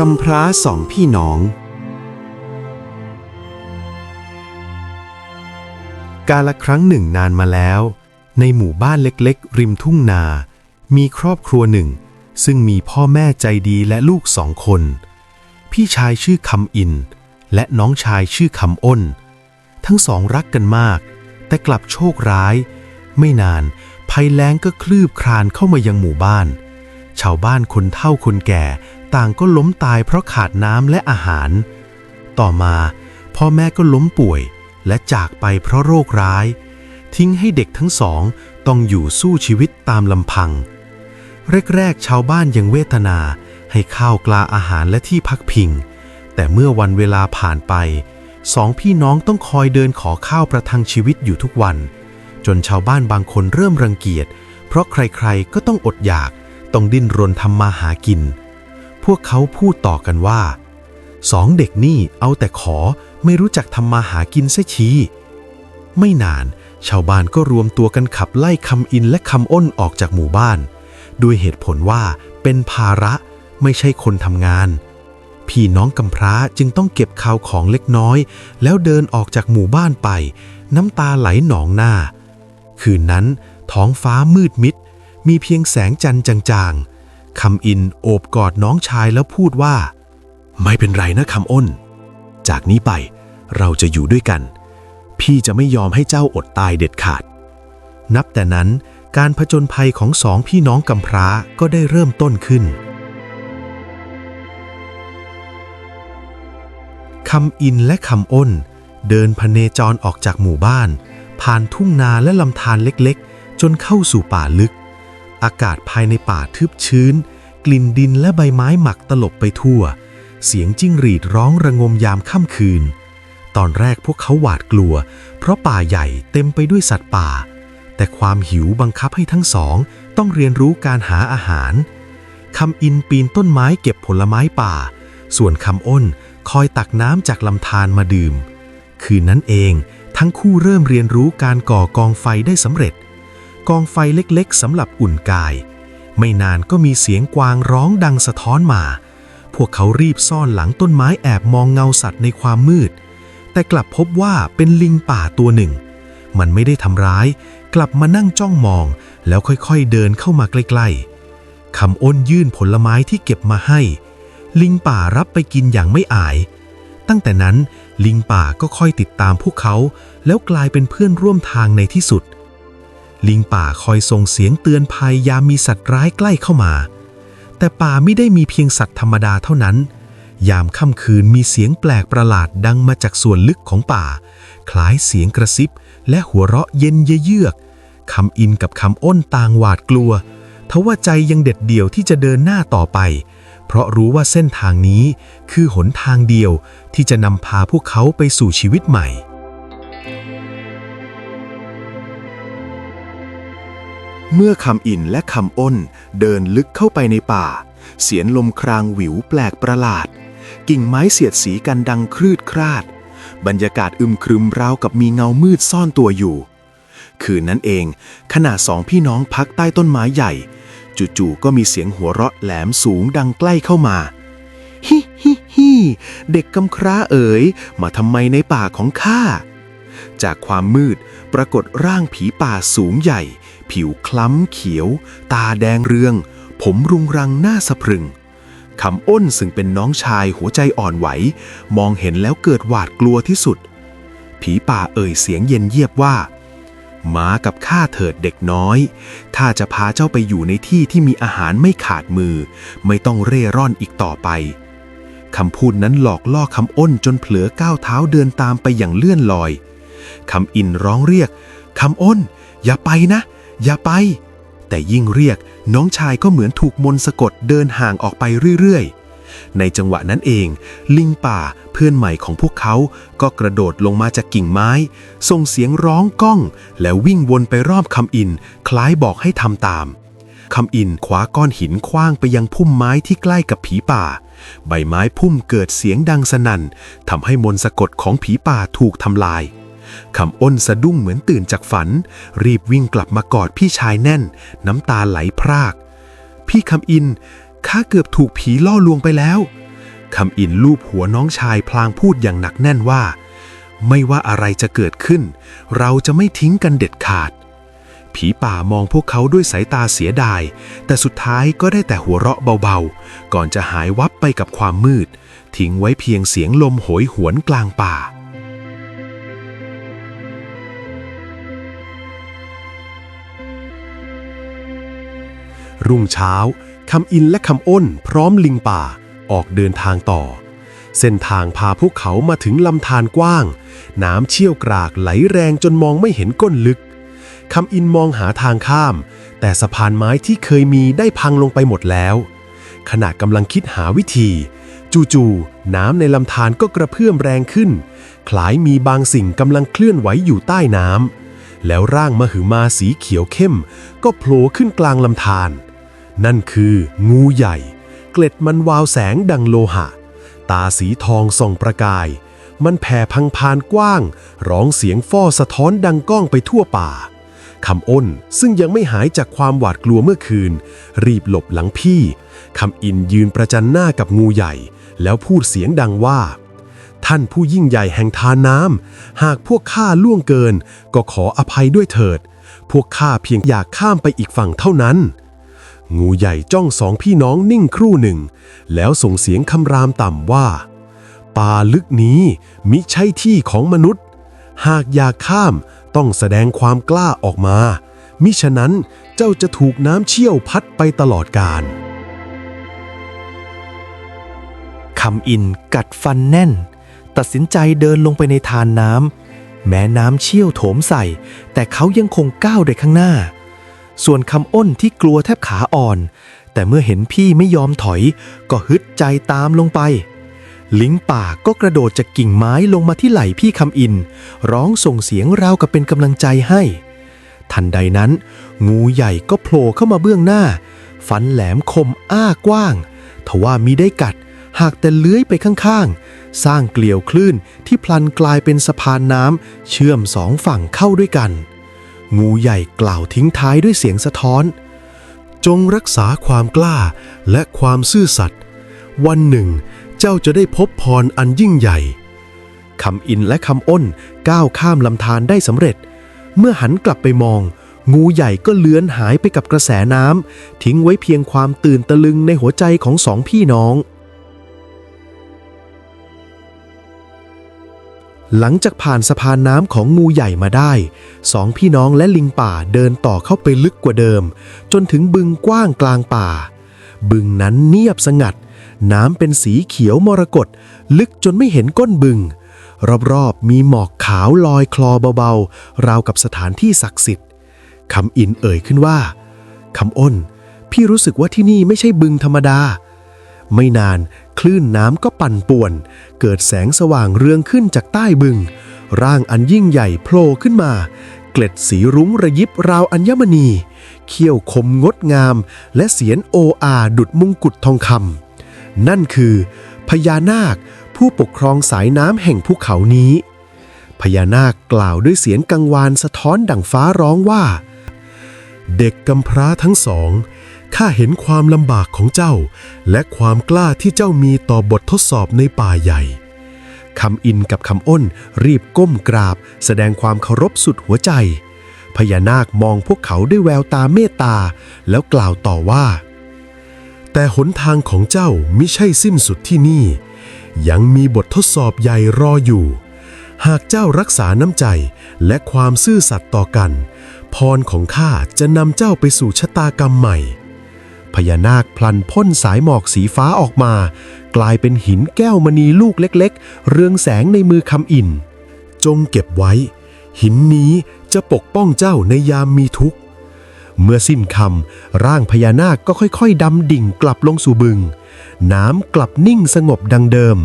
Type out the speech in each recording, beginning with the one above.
กำพร้าสองพี่น้องกาลครั้งหนึ่งนานมาแล้วในหมู่บ้านเล็กๆริมทุ่งนามีครอบครัวหนึ่งซึ่งมีพ่อแม่ใจดีและลูก2 คนพี่ชายชื่อคำอินและน้องชายชื่อคำอ้นทั้งสองรักกันมากแต่กลับโชคร้ายไม่นานภัยแล้งก็คลืบคลานเข้ามายังหมู่บ้านชาวบ้านคนเฒ่าคนแก่ต่างก็ล้มตายเพราะขาดน้ำและอาหารต่อมาพ่อแม่ก็ล้มป่วยและจากไปเพราะโรคร้ายทิ้งให้เด็กทั้งสองต้องอยู่สู้ชีวิตตามลำพังแรกๆชาวบ้านยังเวทนาให้ข้าวกลาอาหารและที่พักพิงแต่เมื่อวันเวลาผ่านไป2 พี่น้องต้องคอยเดินขอข้าวประทังชีวิตอยู่ทุกวันจนชาวบ้านบางคนเริ่มรังเกียจเพราะใครๆก็ต้องอดอยากต้องดิ้นรนทำมาหากินพวกเขาพูดต่อกันว่า2 เด็กนี่เอาแต่ขอไม่รู้จักทำมาหากินเสียทีไม่นานชาวบ้านก็รวมตัวกันขับไล่คำอินและคำอ้นออกจากหมู่บ้านด้วยเหตุผลว่าเป็นภาระไม่ใช่คนทำงานพี่น้องกำพร้าจึงต้องเก็บข้าวของเล็กน้อยแล้วเดินออกจากหมู่บ้านไปน้ำตาไหลหนองหน้าคืนนั้นท้องฟ้ามืดมิดมีเพียงแสงจันทร์จางๆคำอินโอบกอดน้องชายแล้วพูดว่าไม่เป็นไรนะคำอ้นจากนี้ไปเราจะอยู่ด้วยกันพี่จะไม่ยอมให้เจ้าอดตายเด็ดขาดนับแต่นั้นการผจญภัยของ2 พี่น้องกำพร้าก็ได้เริ่มต้นขึ้นคำอินและคำอ้นเดินพเนจรออกจากหมู่บ้านผ่านทุ่งนาและลำธารเล็กๆจนเข้าสู่ป่าลึกอากาศภายในป่าทึบชื้นกลิ่นดินและใบไม้หมักตลบไปทั่วเสียงจิ้งหรีดร้องระงมยามค่ำคืนตอนแรกพวกเขาหวาดกลัวเพราะป่าใหญ่เต็มไปด้วยสัตว์ป่าแต่ความหิวบังคับให้ทั้งสองต้องเรียนรู้การหาอาหารคำอินปีนต้นไม้เก็บผลไม้ป่าส่วนคำอ้นคอยตักน้ำจากลำธารมาดื่มคืนนั้นเองทั้งคู่เริ่มเรียนรู้การก่อกองไฟได้สำเร็จกองไฟเล็กๆสำหรับอุ่นกายไม่นานก็มีเสียงกวางร้องดังสะท้อนมาพวกเขารีบซ่อนหลังต้นไม้แอบมองเงาสัตว์ในความมืดแต่กลับพบว่าเป็นลิงป่าตัวหนึ่งมันไม่ได้ทำร้ายกลับมานั่งจ้องมองแล้วค่อยๆเดินเข้ามาใกล้ๆคำอ้นยื่นผลไม้ที่เก็บมาให้ลิงป่ารับไปกินอย่างไม่อายตั้งแต่นั้นลิงป่าก็ค่อยติดตามพวกเขาแล้วกลายเป็นเพื่อนร่วมทางในที่สุดลิงป่าคอยส่งเสียงเตือนภัยยามมีสัตว์ร้ายใกล้เข้ามาแต่ป่าไม่ได้มีเพียงสัตว์ธรรมดาเท่านั้นยามค่ำคืนมีเสียงแปลกประหลาดดังมาจากส่วนลึกของป่าคล้ายเสียงกระซิบและหัวเราะเย็นเยือกคำอินกับคำอ้นต่างหวาดกลัวทว่าใจยังเด็ดเดี่ยวที่จะเดินหน้าต่อไปเพราะรู้ว่าเส้นทางนี้คือหนทางเดียวที่จะนำพาพวกเขาไปสู่ชีวิตใหม่เมื่อคำอินและคำอ้นเดินลึกเข้าไปในป่าเสียงลมครางหวิวแปลกประหลาดกิ่งไม้เสียดสีกันดังครืดคราดบรรยากาศอึมครึมราวกับมีเงามืดซ่อนตัวอยู่คืนนั้นเองขณะ2 พี่น้องพักใต้ต้นไม้ใหญ่จู่ๆก็มีเสียงหัวเราะแหลมสูงดังใกล้เข้ามาฮิฮิฮิเด็กกำพร้าเอ๋ยมาทำไมในป่าของข้าจากความมืดปรากฏร่างผีป่าสูงใหญ่ผิวคล้ำเขียวตาแดงเรืองผมรุงรังหน้าสะพรึงคำอ้นซึ่งเป็นน้องชายหัวใจอ่อนไหวมองเห็นแล้วเกิดหวาดกลัวที่สุดผีป่าเอ่ยเสียงเย็นเยียบว่ามากับข้าเถิดเด็กน้อยข้าจะพาเจ้าไปอยู่ในที่ที่มีอาหารไม่ขาดมือไม่ต้องเร่ร่อนอีกต่อไปคำพูดนั้นหลอกล่อคำอ้นจนเผลอก้าวเท้าเดินตามไปอย่างเลื่อนลอยคำอินร้องเรียกคำอ้นอย่าไปนะอย่าไปแต่ยิ่งเรียกน้องชายก็เหมือนถูกมนต์สะกดเดินห่างออกไปเรื่อยๆในจังหวะนั้นเองลิงป่าเพื่อนใหม่ของพวกเขาก็กระโดดลงมาจากกิ่งไม้ส่งเสียงร้องก้องแล้ววิ่งวนไปรอบคำอินคล้ายบอกให้ทำตามคำอินคว้าก้อนหินขว้างไปยังพุ่มไม้ที่ใกล้กับผีป่าใบไม้พุ่มเกิดเสียงดังสนั่นทำให้มนต์สะกดของผีป่าถูกทำลายคำอ้นสะดุ้งเหมือนตื่นจากฝันรีบวิ่งกลับมากอดพี่ชายแน่นน้ำตาไหลพรากพี่คำอินข้าเกือบถูกผีล่อลวงไปแล้ว คำอินลูบหัวน้องชายพลางพูดอย่างหนักแน่นว่าไม่ว่าอะไรจะเกิดขึ้นเราจะไม่ทิ้งกันเด็ดขาดผีป่ามองพวกเขาด้วยสายตาเสียดายแต่สุดท้ายก็ได้แต่หัวเราะเบาๆก่อนจะหายวับไปกับความมืดทิ้งไว้เพียงเสียงลมโหยหวนกลางป่ารุ่งเช้าคำอินและคำอ้นพร้อมลิงป่าออกเดินทางต่อเส้นทางพาพวกเขามาถึงลำธารกว้างน้ำเชี่ยวกรากไหลแรงจนมองไม่เห็นก้นลึกคำอินมองหาทางข้ามแต่สะพานไม้ที่เคยมีได้พังลงไปหมดแล้วขณะกำลังคิดหาวิธีจู่ๆน้ำในลำธารก็กระเพื่อมแรงขึ้นคล้ายมีบางสิ่งกำลังเคลื่อนไหวอยู่ใต้น้ำแล้วร่างมหึมาสีเขียวเข้มก็โผล่ขึ้นกลางลำธารนั่นคืองูใหญ่เกล็ดมันวาวแสงดังโลหะตาสีทองส่องประกายมันแผ่พังพานกว้างร้องเสียงฟ้อสะท้อนดังก้องไปทั่วป่าคำอ้นซึ่งยังไม่หายจากความหวาดกลัวเมื่อคืนรีบหลบหลังพี่คำอินยืนประจันหน้ากับงูใหญ่แล้วพูดเสียงดังว่าท่านผู้ยิ่งใหญ่แห่งทานน้ำหากพวกข้าล่วงเกินก็ขออภัยด้วยเถิดพวกข้าเพียงอยากข้ามไปอีกฝั่งเท่านั้นงูใหญ่จ้องสองพี่น้องนิ่งครู่หนึ่งแล้วส่งเสียงคำรามต่ำว่าป่าลึกนี้มิใช่ที่ของมนุษย์หากอยากข้ามต้องแสดงความกล้าออกมามิฉะนั้นเจ้าจะถูกน้ำเชี่ยวพัดไปตลอดกาลคำอินกัดฟันแน่นตัดสินใจเดินลงไปในทานน้ำแม้น้ำเชี่ยวโถมใส่แต่เขายังคงก้าวไปข้างหน้าส่วนคำอ้นที่กลัวแทบขาอ่อนแต่เมื่อเห็นพี่ไม่ยอมถอยก็ฮึดใจตามลงไปลิงป่าก็กระโดดจากกิ่งไม้ลงมาที่ไหล่พี่คำอินร้องส่งเสียงราวกับเป็นกำลังใจให้ทันใดนั้นงูใหญ่ก็โผล่เข้ามาเบื้องหน้าฟันแหลมคมอ้ากว้างทว่ามิได้กัดหากแต่เลื้อยไปข้างๆสร้างเกลียวคลื่นที่พลันกลายเป็นสะพานน้ำเชื่อมสองฝั่งเข้าด้วยกันงูใหญ่กล่าวทิ้งท้ายด้วยเสียงสะท้อนจงรักษาความกล้าและความซื่อสัตย์วันหนึ่งเจ้าจะได้พบพรอันยิ่งใหญ่คำอินและคำอ้นก้าวข้ามลำธารได้สำเร็จเมื่อหันกลับไปมองงูใหญ่ก็เลื้อนหายไปกับกระแสน้ำทิ้งไว้เพียงความตื่นตะลึงในหัวใจของสองพี่น้องหลังจากผ่านสะพานน้ำของงูใหญ่มาได้สองพี่น้องและลิงป่าเดินต่อเข้าไปลึกกว่าเดิมจนถึงบึงกว้างกลางป่าบึงนั้นเงียบสงัดน้ำเป็นสีเขียวมรกตลึกจนไม่เห็นก้นบึงรอบๆมีหมอกขาวลอยคลอเบาๆราวกับสถานที่ศักดิ์สิทธิ์คำอินเอ่ยขึ้นว่าคำอ้นพี่รู้สึกว่าที่นี่ไม่ใช่บึงธรรมดาไม่นานคลื่นน้ำก็ปั่นป่วนเกิดแสงสว่างเรืองขึ้นจากใต้บึงร่างอันยิ่งใหญ่โผล่ขึ้นมาเกล็ดสีรุ้งระยิบราวอัญมณีเขี้ยวคมงดงามและเสียงโออาดุจมงกุฎทองคำนั่นคือพญานาคผู้ปกครองสายน้ำแห่งภูเขานี้พญานาคกล่าวด้วยเสียงกังวานสะท้อนดั่งฟ้าร้องว่าเด็กกำพร้าทั้งสองข้าเห็นความลำบากของเจ้าและความกล้าที่เจ้ามีต่อบททดสอบในป่าใหญ่คำอินกับคำอ้นรีบก้มกราบแสดงความเคารพสุดหัวใจพญานาคมองพวกเขาด้วยแววตาเมตตาแล้วกล่าวต่อว่าแต่หนทางของเจ้ามิใช่สิ้นสุดที่นี่ยังมีบททดสอบใหญ่รออยู่หากเจ้ารักษาน้ำใจและความซื่อสัตย์ต่อกันพรของข้าจะนำเจ้าไปสู่ชะตากรรมใหม่พญานาคพลันพ่นสายหมอกสีฟ้าออกมากลายเป็นหินแก้วมณีลูกเล็กๆเรืองแสงในมือคำอินจงเก็บไว้หินนี้จะปกป้องเจ้าในยามมีทุกข์เมื่อสิ้นคำร่างพญานาคก็ค่อยๆดำดิ่งกลับลงสู่บึงน้ำกลับนิ่งสงบดังเดิม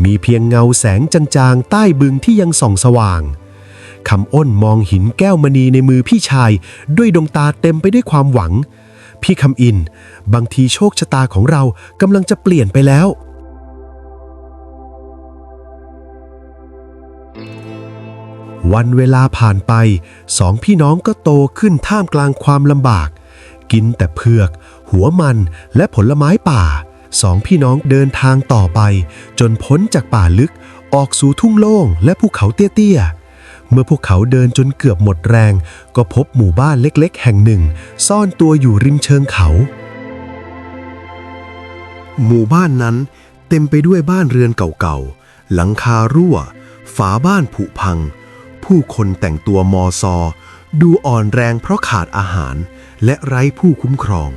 มีเพียงเงาแสงจางๆใต้บึงที่ยังส่องสว่างคำอ้นมองหินแก้วมณีในมือพี่ชายด้วยดวงตาเต็มไปด้วยความหวังพี่คำอินบางทีโชคชะตาของเรากำลังจะเปลี่ยนไปแล้ววันเวลาผ่านไปสองพี่น้องก็โตขึ้นท่ามกลางความลำบากกินแต่เผือกหัวมันและผลไม้ป่า สองพี่น้องเดินทางต่อไปจนพ้นจากป่าลึกออกสู่ทุ่งโล่งและภูเขาเตี้ยๆเมื่อพวกเขาเดินจนเกือบหมดแรงก็พบหมู่บ้านเล็กๆแห่งหนึ่งซ่อนตัวอยู่ริมเชิงเขาหมู่บ้านนั้นเต็มไปด้วยบ้านเรือนเก่าๆหลังคารั่วฝาบ้านผุพังผู้คนแต่งตัวมอซอดูอ่อนแรงเพราะขาดอาหารและไร้ผู้คุ้มครอง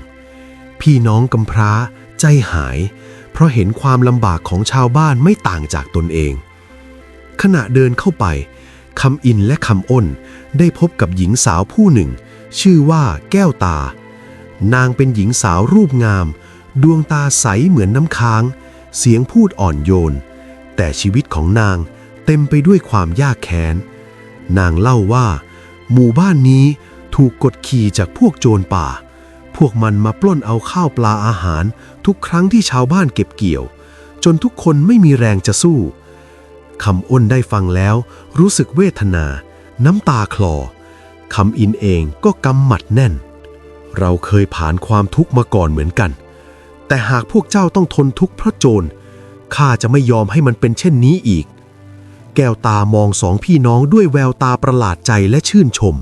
พี่น้องกำพร้าใจหายเพราะเห็นความลำบากของชาวบ้านไม่ต่างจากตนเองขณะเดินเข้าไปคำอินและคำอ้นได้พบกับหญิงสาวผู้หนึ่งชื่อว่าแก้วตานางเป็นหญิงสาวรูปงามดวงตาใสเหมือนน้ำค้างเสียงพูดอ่อนโยนแต่ชีวิตของนางเต็มไปด้วยความยากแค้นนางเล่าว่าหมู่บ้านนี้ถูกกดขี่จากพวกโจรป่าพวกมันมาปล้นเอาข้าวปลาอาหารทุกครั้งที่ชาวบ้านเก็บเกี่ยวจนทุกคนไม่มีแรงจะสู้คำอ้นได้ฟังแล้วรู้สึกเวทนาน้ำตาคลอคำอินเองก็กำหมัดแน่นเราเคยผ่านความทุกข์มาก่อนเหมือนกันแต่หากพวกเจ้าต้องทนทุกข์เพราะโจรข้าจะไม่ยอมให้มันเป็นเช่นนี้อีกแก้วตามองสองพี่น้องด้วยแววตาประหลาดใจและชื่นชม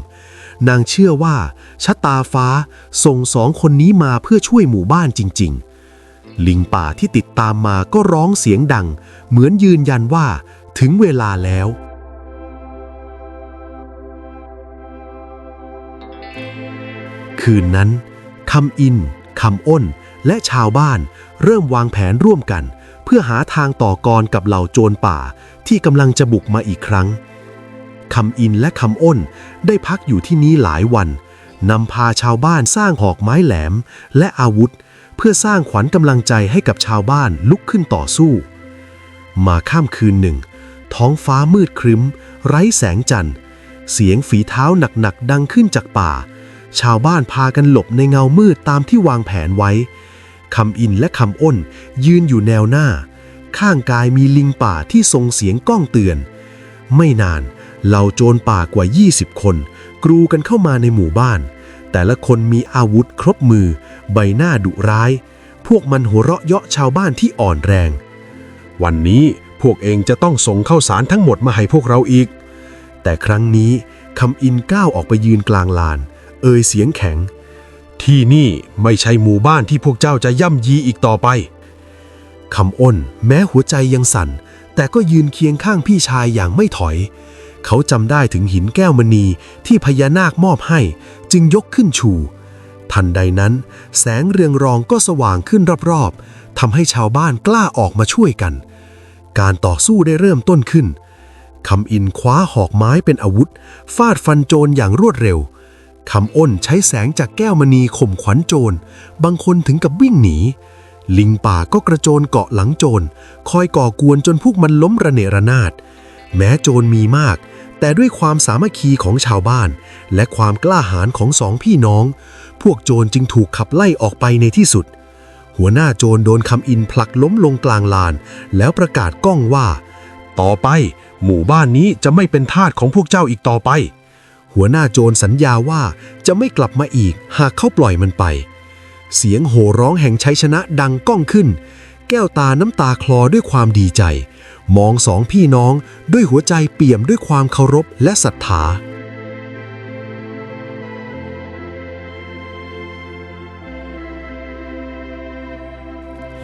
นางเชื่อว่าชะตาฟ้าส่งสองคนนี้มาเพื่อช่วยหมู่บ้านจริงๆลิงป่าที่ติดตามมาก็ร้องเสียงดังเหมือนยืนยันว่าถึงเวลาแล้วคืนนั้นคำอินคำอ้นและชาวบ้านเริ่มวางแผนร่วมกันเพื่อหาทางต่อกรกับเหล่าโจรป่าที่กำลังจะบุกมาอีกครั้งคำอินและคำอ้นได้พักอยู่ที่นี้หลายวันนำพาชาวบ้านสร้างหอกไม้แหลมและอาวุธเพื่อสร้างขวัญกำลังใจให้กับชาวบ้านลุกขึ้นต่อสู้มาค่ำคืนหนึ่งท้องฟ้ามืดครึ้มไร้แสงจันทร์เสียงฝีเท้าหนักๆดังขึ้นจากป่าชาวบ้านพากันหลบในเงามืดตามที่วางแผนไว้คำอินและคำอ้นยืนอยู่แนวหน้าข้างกายมีลิงป่าที่ส่งเสียงก้องเตือนไม่นานเหล่าโจรป่ากว่า20คนกรูกันเข้ามาในหมู่บ้านแต่ละคนมีอาวุธครบมือใบหน้าดุร้ายพวกมันหัวเราะเยาะชาวบ้านที่อ่อนแรงวันนี้พวกเองจะต้องส่งข้าวสารทั้งหมดมาให้พวกเราอีกแต่ครั้งนี้คำอินก้าวออกไปยืนกลางลานเอ่ยเสียงแข็งที่นี่ไม่ใช่หมู่บ้านที่พวกเจ้าจะย่ำยีอีกต่อไปคำอ้นแม้หัวใจยังสั่นแต่ก็ยืนเคียงข้างพี่ชายอย่างไม่ถอยเขาจำได้ถึงหินแก้วมณีที่พญานาคมอบให้จึงยกขึ้นชูทันใดนั้นแสงเรืองรองก็สว่างขึ้นรอบๆทำให้ชาวบ้านกล้าออกมาช่วยกันการต่อสู้ได้เริ่มต้นขึ้นคำอินคว้าหอกไม้เป็นอาวุธฟาดฟันโจรอย่างรวดเร็วคำอ้นใช้แสงจากแก้วมณีข่มขวัญโจรบางคนถึงกับวิ่งหนีลิงป่าก็กระโจนเกาะหลังโจรคอยก่อกวนจนพวกมันล้มระเนระนาดแม้โจรมีมากแต่ด้วยความสามัคคีของชาวบ้านและความกล้าหาญของสองพี่น้องพวกโจรจึงถูกขับไล่ออกไปในที่สุดหัวหน้าโจรโดนคำอินผลักล้มลงกลางลานแล้วประกาศก้องว่าต่อไปหมู่บ้านนี้จะไม่เป็นทาสของพวกเจ้าอีกต่อไปหัวหน้าโจรสัญญาว่าจะไม่กลับมาอีกหากเขาปล่อยมันไปเสียงโห่ร้องแห่งชัยชนะดังก้องขึ้นแก้วตาน้ำตาคลอด้วยความดีใจมองสองพี่น้องด้วยหัวใจเปี่ยมด้วยความเคารพและศรัทธา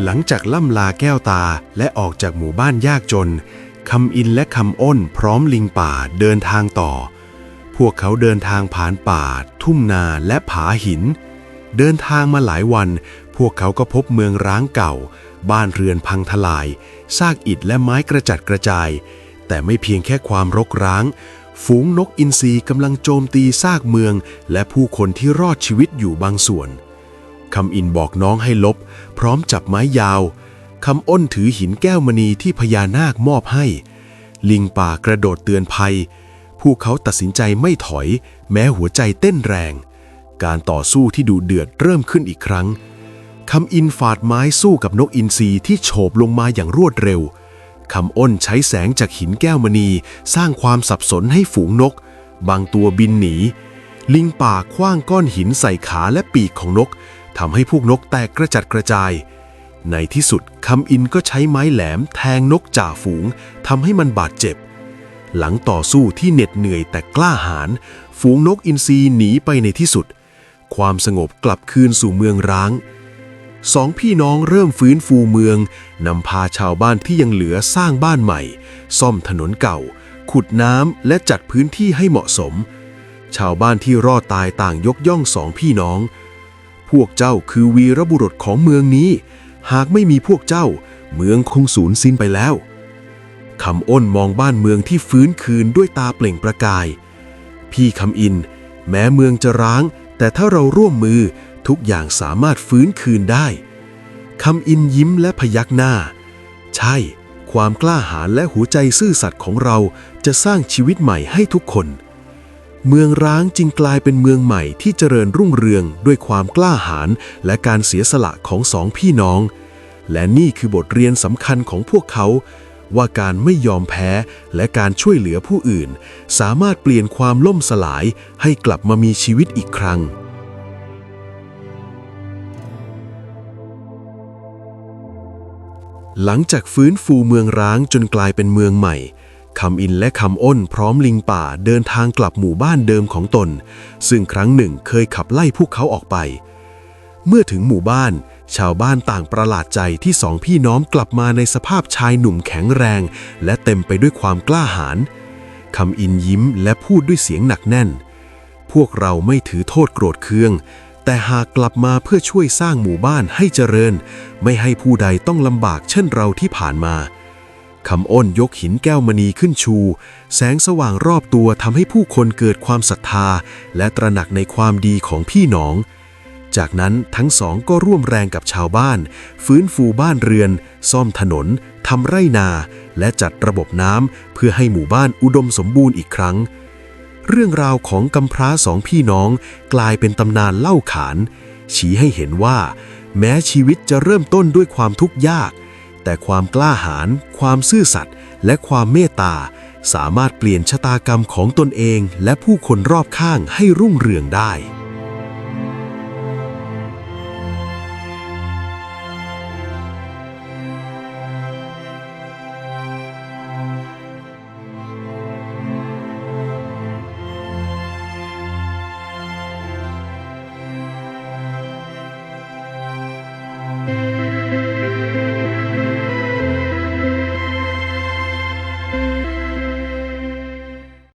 หลังจากล่ำลาแก้วตาและออกจากหมู่บ้านยากจนคำอินและคำอ้นพร้อมลิงป่าเดินทางต่อพวกเขาเดินทางผ่านป่าทุ่งนาและผาหินเดินทางมาหลายวันพวกเขาก็พบเมืองร้างเก่าบ้านเรือนพังทลายซากอิฐและไม้กระจัดกระจายแต่ไม่เพียงแค่ความรกร้างฝูงนกอินทรีกำลังโจมตีซากเมืองและผู้คนที่รอดชีวิตอยู่บางส่วนคำอินบอกน้องให้ลบพร้อมจับไม้ยาวคำอ้นถือหินแก้วมณีที่พญานาคมอบให้ลิงป่ากระโดดเตือนภัยพวกเขาตัดสินใจไม่ถอยแม้หัวใจเต้นแรงการต่อสู้ที่ดุเดือดเริ่มขึ้นอีกครั้งคำอินฝาดไม้สู้กับนกอินทรีที่โฉบลงมาอย่างรวดเร็วคำอ้นใช้แสงจากหินแก้วมณีสร้างความสับสนให้ฝูงนกบางตัวบินหนีลิงป่าขว้างก้อนหินใส่ขาและปีกของนกทำให้พวกนกแตกกระจัดกระจาย ในที่สุดคำอินก็ใช้ไม้แหลมแทงนกจ่าฝูงทำให้มันบาดเจ็บหลังต่อสู้ที่เหน็ดเหนื่อยแต่กล้าหาญฝูงนกอินทรีหนีไปในที่สุดความสงบกลับคืนสู่เมืองร้างสองพี่น้องเริ่มฟื้นฟูเมืองนำพาชาวบ้านที่ยังเหลือสร้างบ้านใหม่ซ่อมถนนเก่าขุดน้ำและจัดพื้นที่ให้เหมาะสมชาวบ้านที่รอดตายต่างยกย่องสองพี่น้องพวกเจ้าคือวีรบุรุษของเมืองนี้หากไม่มีพวกเจ้าเมืองคงสูญสิ้นไปแล้วคำอ้นมองบ้านเมืองที่ฟื้นคืนด้วยตาเปล่งประกายพี่คำอินแม้เมืองจะร้างแต่ถ้าเราร่วมมือทุกอย่างสามารถฟื้นคืนได้คำอินยิ้มและพยักหน้าใช่ความกล้าหาญและหัวใจซื่อสัตย์ของเราจะสร้างชีวิตใหม่ให้ทุกคนเมืองร้างจึงกลายเป็นเมืองใหม่ที่เจริญรุ่งเรืองด้วยความกล้าหาญและการเสียสละของสองพี่น้องและนี่คือบทเรียนสำคัญของพวกเขาว่าการไม่ยอมแพ้และการช่วยเหลือผู้อื่นสามารถเปลี่ยนความล่มสลายให้กลับมามีชีวิตอีกครั้งหลังจากฟื้นฟูเมืองร้างจนกลายเป็นเมืองใหม่คำอินและคำอ้นพร้อมลิงป่าเดินทางกลับหมู่บ้านเดิมของตนซึ่งครั้งหนึ่งเคยขับไล่พวกเขาออกไปเมื่อถึงหมู่บ้านชาวบ้านต่างประหลาดใจที่สองพี่น้องกลับมาในสภาพชายหนุ่มแข็งแรงและเต็มไปด้วยความกล้าหาญคำอินยิ้มและพูดด้วยเสียงหนักแน่นพวกเราไม่ถือโทษโกรธเคืองแต่หากกลับมาเพื่อช่วยสร้างหมู่บ้านให้เจริญไม่ให้ผู้ใดต้องลำบากเช่นเราที่ผ่านมาคำอ้นยกหินแก้วมณีขึ้นชูแสงสว่างรอบตัวทำให้ผู้คนเกิดความศรัทธาและตระหนักในความดีของพี่น้องจากนั้นทั้งสองก็ร่วมแรงกับชาวบ้านฟื้นฟูบ้านเรือนซ่อมถนนทำไร่นาและจัดระบบน้ำเพื่อให้หมู่บ้านอุดมสมบูรณ์อีกครั้งเรื่องราวของกำพร้าสองพี่น้องกลายเป็นตำนานเล่าขานชี้ให้เห็นว่าแม้ชีวิตจะเริ่มต้นด้วยความทุกข์ยากแต่ความกล้าหาญความซื่อสัตย์และความเมตตาสามารถเปลี่ยนชะตากรรมของตนเองและผู้คนรอบข้างให้รุ่งเรืองได้